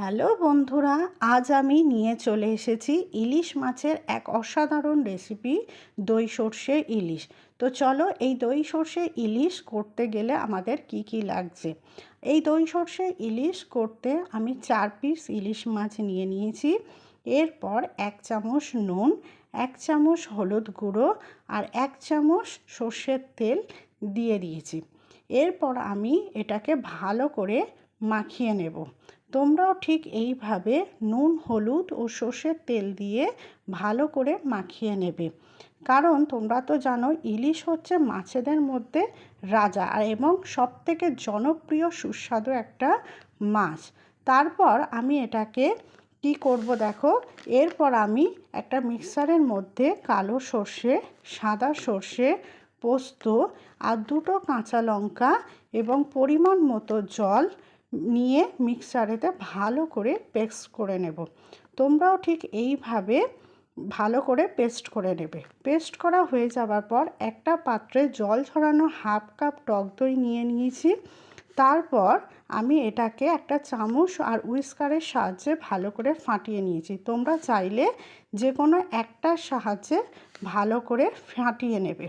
Hello বন্ধুরা, আজ আমি নিয়ে চলে এসেছি ইলিশ মাছের এক অসাধারণ রেসিপি, দই সর্ষে ইলিশ। তো চলো, এই দই সর্ষে ইলিশ করতে গেলে আমাদের কি কি লাগছে। এই দই সর্ষে ইলিশ করতে আমি 4 পিস ইলিশ মাছ নিয়ে নিয়েছি। এরপর 1 চামচ নুন, 1 চামচ হলুদ গুঁড়ো আর 1 চামচ সর্ষের তেল দিয়ে দিয়েছি। এরপর আমি এটাকে ভালো করে মাখিয়ে নেব। তোমরাও ঠিক এইভাবে নুন, হলুদ ও সর্ষের তেল দিয়ে ভালো করে মাখিয়ে নেবে। কারণ তোমরা তো জানো ইলিশ হচ্ছে মাছেদের মধ্যে রাজা এবং সবথেকে জনপ্রিয় সুস্বাদু একটা মাছ। তারপর আমি এটাকে কি করব দেখো, এরপর আমি একটা মিক্সারের মধ্যে কালো সর্ষে, সাদা সর্ষে, পোস্ত আর 2টো কাঁচা লঙ্কা এবং পরিমাণ মতো জল নিয়ে মিক্সারেতে ভালো করে পেস্ট করে নেব। তোমরাও ঠিক এইভাবে ভালো করে পেস্ট করে নেবে। পেস্ট করা হয়ে যাওয়ার পর একটা পাত্রে জল ঝরানো হাফ কাপ টক দই নিয়ে নিয়েছি। তারপর আমি এটাকে একটা চামচ আর হুইস্কারের সাহায্যে ভালো করে ফাটিয়ে নিয়েছি। তোমরা চাইলে যে কোনো একটার সাহায্যে ভালো করে ফাটিয়ে নেবে।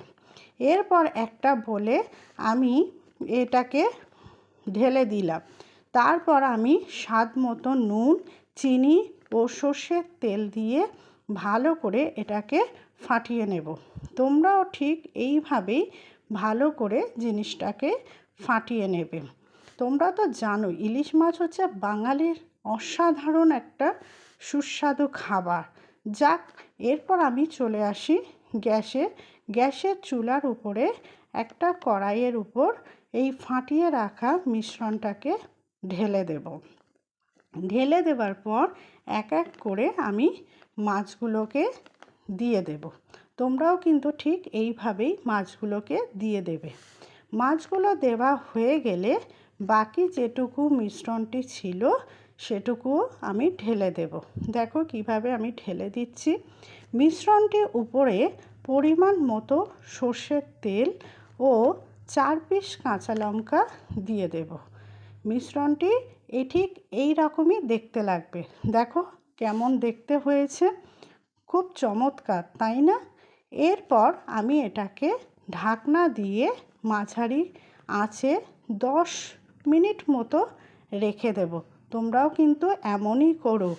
এরপর একটা বলে আমি এটাকে ঢেলে দিলাম। তারপর আমি স্বাদ মতো নুন, চিনি ও সর্ষের তেল দিয়ে ভালো করে এটাকে ফাটিয়ে নেব। তোমরাও ঠিক এইভাবেই ভালো করে জিনিসটাকে ফাটিয়ে নেবে। তোমরা তো জানো ইলিশ মাছ হচ্ছে বাঙালির অসাধারণ একটা সুস্বাদু খাবার। যাক, এরপর আমি চলে আসি গ্যাসের চুলার উপরে একটা কড়াইয়ের উপর এই ফাটিয়ে রাখা মিশ্রণটাকে ঢেলে দেব। ঢেলে দেওয়ার পর এক এক করে আমি মাছগুলোকে দিয়ে দেব। তোমরাও কিন্তু ঠিক এইভাবেই মাছগুলোকে দিয়ে দেবে। মাছগুলো দেওয়া হয়ে গেলে বাকি যেটুকু মিশ্রণটি ছিল সেটুকুও আমি ঢেলে দেব। দেখো কিভাবে আমি ঢেলে দিচ্ছি। মিশ্রণটির উপরে পরিমাণ মতো সর্ষের তেল ও 4 পিস কাঁচা লঙ্কা দিয়ে দেব। মিশ্রণটি ঠিক এই রকমই দেখতে লাগবে। দেখো কেমন দেখতে হয়েছে, খুব চমৎকার তাই না? এরপর আমি এটাকে ঢাকনা দিয়ে মাঝারি আঁচে 10 মিনিট মতো রেখে দেব। তোমরাও কিন্তু এমনই করো।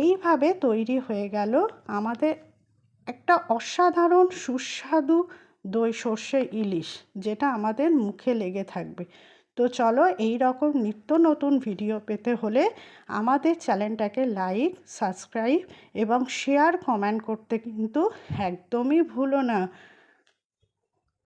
এইভাবে তৈরি হয়ে গেল আমাদের একটা অসাধারণ সুস্বাদু দই সর্ষে ইলিশ, যেটা আমাদের মুখে লেগে থাকবে। তো চলো, এই রকম নিত্য নতুন ভিডিও পেতে হলে আমাদের চ্যানেলটাকে লাইক, সাবস্ক্রাইব এবং শেয়ার, কমেন্ট করতে কিন্তু একদমই ভুলো না।